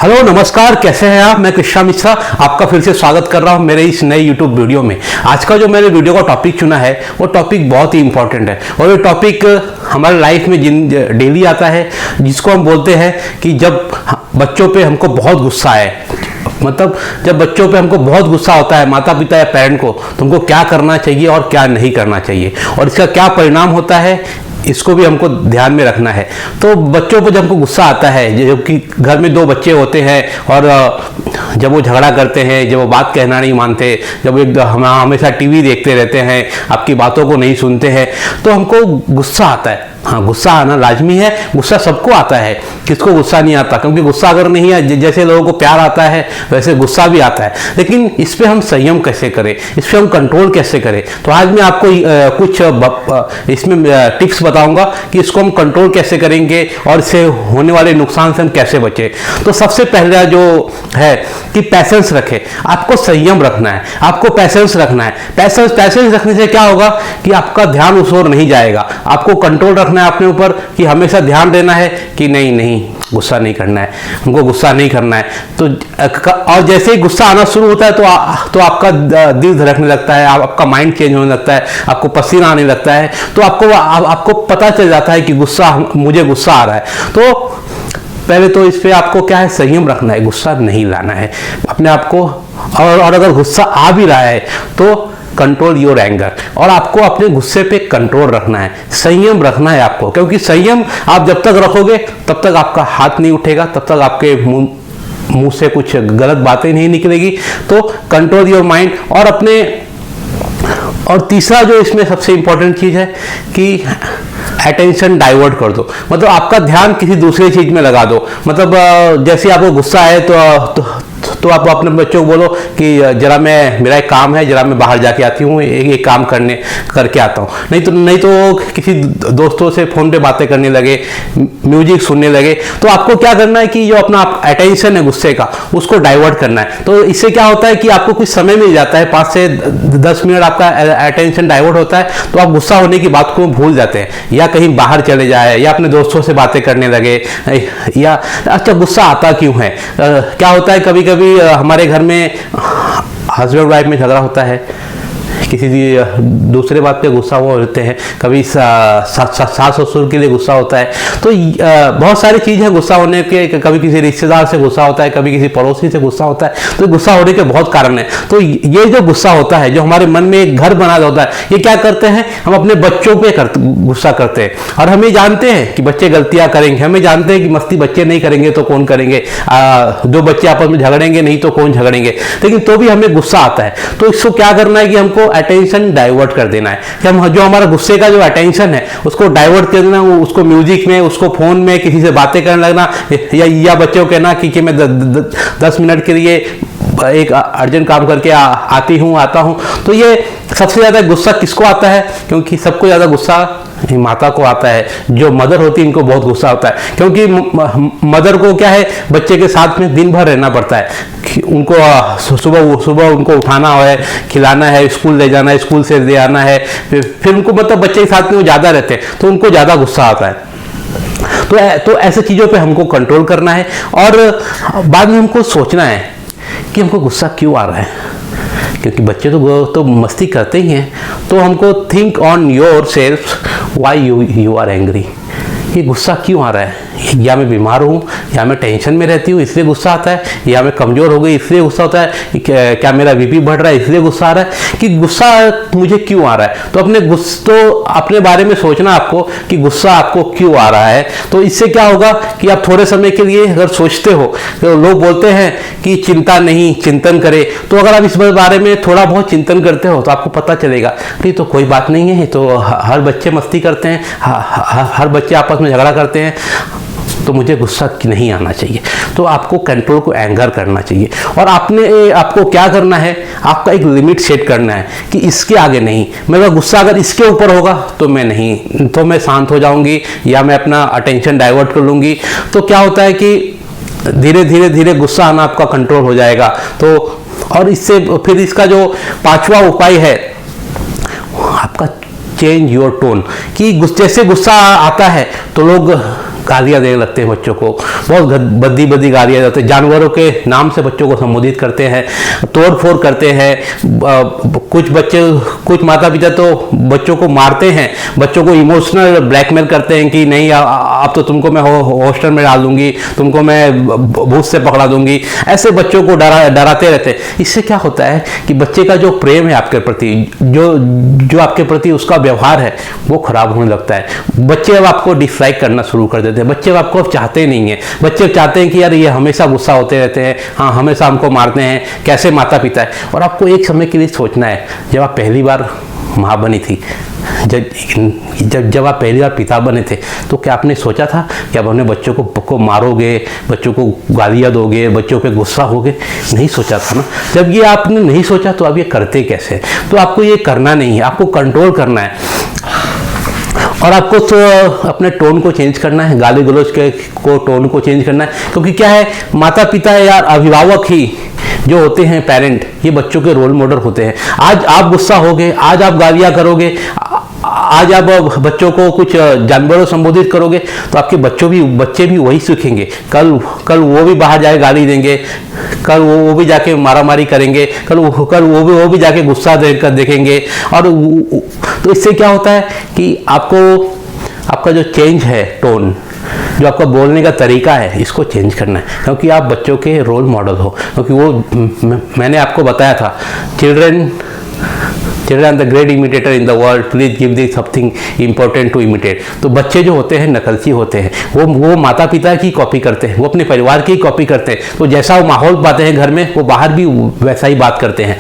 Hello नमस्कार, कैसे हैं आप। मैं कृष्णा मिश्रा आपका फिर से स्वागत कर रहा हूं मेरे इस नए यूट्यूब वीडियो में। आज का जो मैंने वीडियो का टॉपिक चुना है वो टॉपिक बहुत ही इंपॉर्टेंट है और ये टॉपिक हमारे लाइफ में डेली आता है, जिसको हम बोलते हैं कि जब बच्चों पे हमको बहुत गुस्सा है। मतलब जब बच्चों पे हमको बहुत गुस्सा होता है, माता पिता या पेरेंट को, तो हमको क्या करना चाहिए और क्या नहीं करना चाहिए और इसका क्या परिणाम होता है, इसको भी हमको ध्यान में रखना है। तो बच्चों पर जब हमको गुस्सा आता है, जबकि घर में दो बच्चे होते हैं और जब वो झगड़ा करते हैं, जब वो बात कहना नहीं मानते, जब वो हमेशा टीवी देखते रहते हैं, आपकी बातों को नहीं सुनते हैं, तो हमको गुस्सा आता है। हाँ, गुस्सा आना लाजमी है, गुस्सा सबको आता है, किसको गुस्सा नहीं आता। क्योंकि गुस्सा अगर नहीं है, जैसे लोगों को प्यार आता है वैसे गुस्सा भी आता है। लेकिन इस पे हम संयम कैसे करें, इस पे हम कंट्रोल कैसे करें, तो आज मैं आपको कुछ इसमें टिप्स बताऊंगा कि इसको हम कंट्रोल कैसे करेंगे और इससे होने वाले नुकसान से हम कैसे बचें। तो सबसे पहला जो है कि पैसेंस रखें। आपको संयम रखना है, आपको पैसेंस रखना है। पैसेंस रखने से क्या होगा कि आपका ध्यान उस ओर नहीं जाएगा। आपको कंट्रोल रखना है अपने ऊपर कि हमेशा ध्यान देना है कि नहीं गुस्सा नहीं करना है, हमको गुस्सा नहीं करना है। तो और जैसे ही गुस्सा आना शुरू होता है तो आपका दिल धड़कने लगता है, आपका माइंड चेंज होने लगता है, आपको पसीना आने लगता है, तो आपको पता चल जाता है कि मुझे गुस्सा आ रहा है। तो पहले तो इस पे आपको क्या है, संयम रखना है, गुस्सा नहीं लाना है अपने आप को। और अगर गुस्सा आ भी रहा है तो कंट्रोल योर एंगर, और आपको अपने गुस्से पे कंट्रोल रखना है, संयम रखना है आपको। क्योंकि संयम आप जब तक रखोगे तब तक आपका हाथ नहीं उठेगा, तब तक आपके मुंह से कुछ गलत बातें नहीं निकलेगी। तो कंट्रोल योर माइंड। और तीसरा जो इसमें सबसे इंपॉर्टेंट चीज है कि अटेंशन डाइवर्ट कर दो। मतलब आपका ध्यान किसी दूसरी चीज में लगा दो। मतलब जैसे आपको गुस्सा है तो आप अपने बच्चों को बोलो कि जरा मेरा एक काम है, जरा मैं बाहर जाके आती हूँ, एक काम करके आता हूँ। नहीं तो किसी दोस्तों से फोन पे बातें करने लगे, म्यूजिक सुनने लगे। तो आपको क्या करना है कि जो अपना अटेंशन है गुस्से का, उसको डाइवर्ट करना है। तो इससे क्या होता है कि आपको कुछ समय मिल जाता है, 5 से 10 मिनट आपका अटेंशन डाइवर्ट होता है। तो आप गुस्सा होने की बात को भूल जाते हैं, या कहीं बाहर चले जाए, या अपने दोस्तों से बातें करने लगे, या अच्छा गुस्सा आता क्यों है। क्या होता है, कभी कभी हमारे घर में हस्बैंड वाइफ में झगड़ा होता है, किसी दूसरे बात पे गुस्सा वो होते हैं, कभी सास ससुर के लिए गुस्सा होता है। तो बहुत सारी चीज़ है गुस्सा होने के। कभी किसी रिश्तेदार से गुस्सा होता है, कभी किसी पड़ोसी से गुस्सा होता है। तो गुस्सा होने के बहुत कारण है। तो ये जो गुस्सा होता है, जो हमारे मन में एक घर बना होता है, ये क्या करते हैं, हम अपने बच्चों पे गुस्सा करते हैं। और हम ये जानते हैं कि बच्चे गलतियां करेंगे, हमें जानते हैं कि मस्ती बच्चे नहीं करेंगे तो कौन करेंगे, दो बच्चे आपस में झगड़ेंगे नहीं तो कौन झगड़ेंगे, लेकिन तो भी हमें गुस्सा आता है। तो इसको क्या करना है कि हमको अटेंशन डाइवर्ट कर देना है। कि हम जो हमारा गुस्से का जो अटेंशन है उसको डाइवर्ट कर देना, उसको म्यूजिक में, उसको फोन में, किसी से बातें करने लगना, या बच्चों को कहना कि मैं 10 मिनट के लिए एक अर्जेंट काम करके आता हूं। तो ये सबसे ज्यादा गुस्सा किसको आता है, क्योंकि सबको ज्यादा गुस्सा माता को आता है। जो मदर होती है इनको बहुत गुस्सा होता है, क्योंकि मदर को क्या है, बच्चे के साथ में दिन भर रहना पड़ता है। उनको सुबह उनको उठाना है, खिलाना है, स्कूल ले जाना है, स्कूल से ले आना है, फिर उनको मतलब बच्चे के साथ में वो ज्यादा रहते हैं, तो उनको ज्यादा गुस्सा आता है। तो ऐसे चीजों पे हमको कंट्रोल करना है। और बाद में हमको सोचना है कि हमको गुस्सा क्यों आ रहा है, क्योंकि बच्चे तो मस्ती करते ही हैं। तो हमको think on yourself why you are angry. ये गुस्सा क्यों आ रहा है, या मैं बीमार हूँ, या मैं टेंशन में रहती हूँ इसलिए गुस्सा आता है, या मैं कमजोर हो गई इसलिए गुस्सा होता है, क्या मेरा बीपी बढ़ रहा है इसलिए गुस्सा आ रहा है, कि गुस्सा मुझे क्यों आ रहा है। तो अपने बारे में सोचना आपको कि गुस्सा आपको क्यों आ रहा है। तो इससे क्या होगा कि आप थोड़े समय के लिए अगर सोचते हो, तो लोग बोलते हैं कि चिंता नहीं चिंतन करे। तो अगर आप इस बारे में थोड़ा बहुत चिंतन करते हो तो आपको पता चलेगा कि तो कोई बात नहीं है। तो हर बच्चे मस्ती करते हैं, हर बच्चे आपस में झगड़ा करते हैं, तो मुझे गुस्सा नहीं आना चाहिए। तो आपको कंट्रोल को एंगर करना चाहिए। और आपको क्या करना है, आपका एक लिमिट सेट करना है कि इसके आगे नहीं। मेरा गुस्सा अगर इसके ऊपर होगा तो मैं शांत हो जाऊंगी, या मैं अपना अटेंशन डाइवर्ट कर लूंगी। तो क्या होता है कि धीरे गुस्सा आना आपका कंट्रोल हो जाएगा। तो और इससे फिर इसका जो 5वां उपाय है आपका चेंज योर टोन। कि जैसे गुस्सा आता है तो लोग गालियाँ देने लगते हैं बच्चों को, बहुत भद्दी भद्दी गालियाँ देते हैं, जानवरों के नाम से बच्चों को संबोधित करते हैं, तोड़ फोड़ करते हैं। कुछ माता पिता तो बच्चों को मारते हैं, बच्चों को इमोशनल ब्लैकमेल करते हैं कि नहीं अब तो तुमको मैं हॉस्टल में डाल दूंगी, तुमको मैं भूत से पकड़ा दूंगी, ऐसे बच्चों को डराते रहते हैं। इससे क्या होता है कि बच्चे का जो प्रेम है आपके प्रति, जो आपके प्रति उसका व्यवहार है वो खराब होने लगता है। बच्चे अब आपको डिसलाइक करना शुरू कर देते हैं, बच्चे अब आपको चाहते नहीं है, बच्चे चाहते हैं कि यार ये हमेशा गुस्सा होते रहते हैं, हाँ हमेशा हमको मारते हैं, कैसे माता पिता है। और आपको एक समय के लिए सोचना है, जब आप पहली बार माँ बनी थी, जब आप पहली बार पिता बने थे, तो क्या आपने सोचा था कि आप अपने बच्चों को मारोगे, बच्चों को गालियाँ दोगे, बच्चों पे गुस्सा होगे? नहीं सोचा था ना। जब ये आपने नहीं सोचा तो आप ये करते कैसे? तो आपको ये करना नहीं है, आपको कंट्रोल करना है। और आपको तो अपने टोन को चेंज करना है, गाली गलौज के टोन को चेंज करना है। क्योंकि क्या है, माता पिता या अभिभावक ही जो होते हैं, पेरेंट, ये बच्चों के रोल मॉडल होते हैं। आज आप गुस्सा होगे, आज आप गालियाँ करोगे, आज आप बच्चों को कुछ जानवरों संबोधित करोगे, तो आपके बच्चे भी वही सीखेंगे। कल वो भी बाहर जाके गाली देंगे, कल वो भी जाके मारामारी करेंगे, कल वो भी जाके गुस्सा देखेंगे। और तो इससे क्या होता है कि आपका जो चेंज है टोन, जो आपका बोलने का तरीका है, इसको चेंज करना है। क्योंकि आप बच्चों के रोल मॉडल हो। क्योंकि वो मैंने आपको बताया था, children are the great imitator in the world, please give this something important to imitate. तो बच्चे जो होते हैं नकलची होते हैं, वो माता पिता की कॉपी करते हैं, वो अपने परिवार की कॉपी करते हैं। तो जैसा वो माहौल पाते हैं घर में, वो बाहर भी वैसा ही बात करते हैं।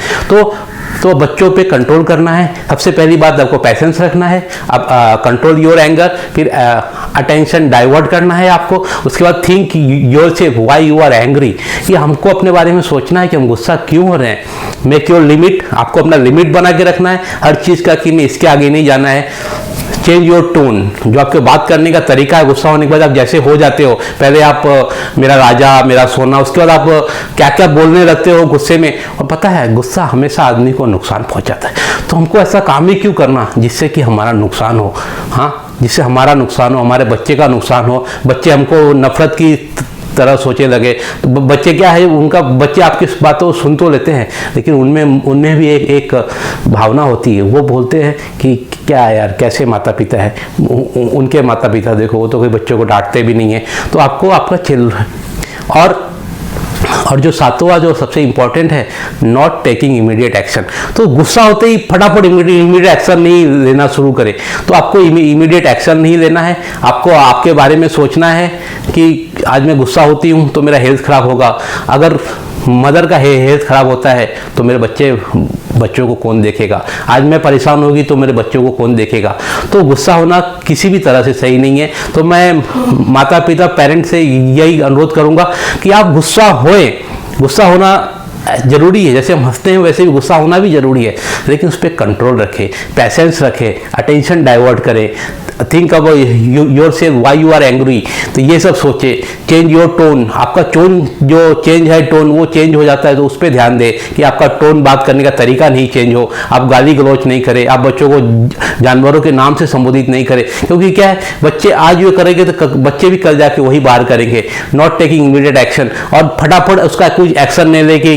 तो बच्चों पे कंट्रोल करना है। सबसे पहली बात, आपको पैसेंस रखना है। अब कंट्रोल योर एंगर, फिर अटेंशन डाइवर्ट करना है आपको। उसके बाद think yourself why you are angry, कि हमको अपने बारे में सोचना है कि हम गुस्सा क्यों हो रहे हैं। मेक योर लिमिट, आपको अपना लिमिट बना के रखना है हर चीज़ का, कि नहीं इसके आगे नहीं जाना है। चेंज योर टोन, जो आपके बात करने का तरीका है, गुस्सा होने के बाद आप जैसे हो जाते हो, पहले आप मेरा राजा, मेरा सोना, उसके बाद आप क्या क्या बोलने लगते हो गुस्से में। और पता है, गुस्सा हमेशा आदमी को नुकसान पहुंचाता है। तो हमको ऐसा काम ही क्यों करना जिससे कि हमारा नुकसान हो, हाँ, जिससे हमारा नुकसान हो, हमारे बच्चे का नुकसान हो, बच्चे हमको नफरत की तरह सोचे लगे। तो बच्चे क्या है, बच्चे आपकी बातों सुन तो लेते हैं, लेकिन उनमें भी एक भावना होती है। वो बोलते हैं कि क्या यार, कैसे माता पिता है, उनके माता पिता देखो, वो तो कोई बच्चों को डांटते भी नहीं है। तो आपको आपका चिल और जो सातवां, जो सबसे इंपॉर्टेंट है, नॉट टेकिंग इमीडिएट एक्शन। तो गुस्सा होते ही फटाफट इमीडिएट एक्शन नहीं लेना शुरू करें। तो आपको इमीडिएट एक्शन नहीं लेना है। आपको आपके बारे में सोचना है कि आज मैं गुस्सा होती हूँ तो मेरा हेल्थ खराब होगा। अगर मदर का हेल्थ खराब होता है तो मेरे बच्चों को कौन देखेगा। आज मैं परेशान होगी तो मेरे बच्चों को कौन देखेगा। तो गुस्सा होना किसी भी तरह से सही नहीं है। तो मैं माता पिता, पेरेंट्स से यही अनुरोध करूंगा कि आप गुस्सा होना जरूरी है। जैसे हम हंसते हैं वैसे भी गुस्सा होना भी जरूरी है, लेकिन उस पर कंट्रोल रखें, पैसेंस रखें, अटेंशन डाइवर्ट करें, think about yourself why you are angry. तो ये सब सोचे। चेंज योर टोन, आपका टोन जो चेंज है, टोन वो चेंज हो जाता है, तो उस पर ध्यान दें कि आपका टोन, बात करने का तरीका नहीं चेंज हो। आप गाली गलौज नहीं करें, आप बच्चों को जानवरों के नाम से संबोधित नहीं करें। क्योंकि क्या है, बच्चे आज ये करेंगे तो बच्चे भी कल जाके वही बाहर करेंगे। नॉट टेकिंग इमीडिएट एक्शन, और फटाफट उसका कुछ एक्शन नहीं लेके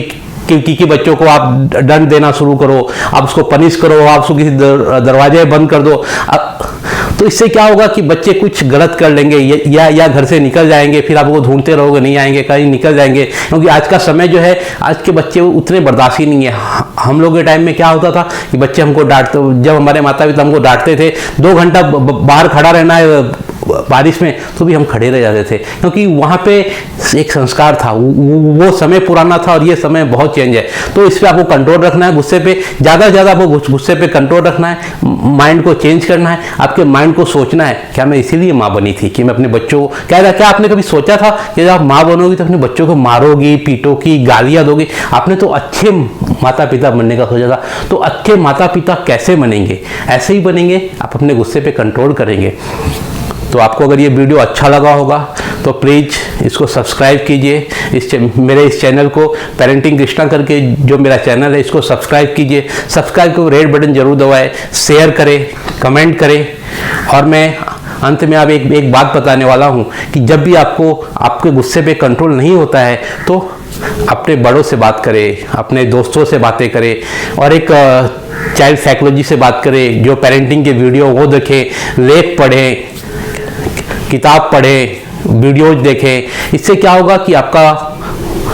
कि बच्चों को आप दंड देना शुरू करो, आप उसको पनिश करो, आप उसको किसी दरवाजे बंद कर दो। तो इससे क्या होगा कि बच्चे कुछ गलत कर लेंगे या घर से निकल जाएंगे, फिर आप वो ढूंढते रहोगे, नहीं आएंगे, कहीं निकल जाएंगे। क्योंकि आज का समय जो है, आज के बच्चे उतने बर्दाश्त ही नहीं है। हम लोग के टाइम में क्या होता था कि बच्चे हमको डांटते, जब हमारे माता पिता हमको डांटते थे, 2 घंटा बाहर खड़ा रहना है बारिश में, तो भी हम खड़े रह जाते थे। क्योंकि वहाँ पे एक संस्कार था, वो समय पुराना था और ये समय बहुत चेंज है। तो इस पर आपको कंट्रोल रखना है। गुस्से पे ज़्यादा से ज़्यादा आपको गुस्से पे कंट्रोल रखना है, माइंड को चेंज करना है। आपके माइंड को सोचना है, क्या मैं इसीलिए माँ बनी थी कि मैं अपने बच्चों को, क्या आपने कभी सोचा था कि जब आप माँ बनोगी तो अपने बच्चों को मारोगी, पीटोगी, गालियाँ दोगी? आपने तो अच्छे माता पिता बनने का सोचा था। तो अच्छे माता पिता कैसे बनेंगे? ऐसे ही बनेंगे, आप अपने गुस्से पे कंट्रोल करेंगे। तो आपको अगर ये वीडियो अच्छा लगा होगा तो प्लीज़ इसको सब्सक्राइब कीजिए। मेरे इस चैनल को, पेरेंटिंग कृष्णा करके जो मेरा चैनल है, इसको सब्सक्राइब कीजिए। सब्सक्राइब को रेड बटन जरूर दबाएं, शेयर करें, कमेंट करें। और मैं अंत में आप एक बात बताने वाला हूँ कि जब भी आपको आपके गुस्से पे कंट्रोल नहीं होता है तो अपने बड़ों से बात करें, अपने दोस्तों से बातें करें और एक चाइल्ड साइकोलॉजी से बात करें, जो पेरेंटिंग के वीडियो वो देखें, लेख पढ़ें, किताब पढ़ें, वीडियोज देखें। इससे क्या होगा कि आपका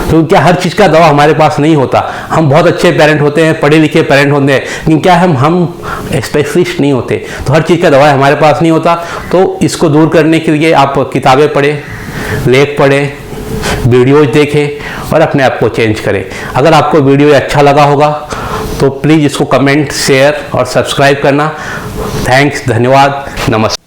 तो क्या हर चीज़ का दवा हमारे पास नहीं होता। हम बहुत अच्छे पेरेंट होते हैं, पढ़े लिखे पेरेंट होते हैं, लेकिन क्या हम स्पेशलिस्ट नहीं होते, तो हर चीज़ का दवा हमारे पास नहीं होता। तो इसको दूर करने के लिए आप किताबें पढ़ें, लेख पढ़ें, वीडियोज देखें और अपने आप को चेंज करें। अगर आपको वीडियो अच्छा लगा होगा तो प्लीज़ इसको कमेंट, शेयर और सब्सक्राइब करना। थैंक्स, धन्यवाद, नमस्ते।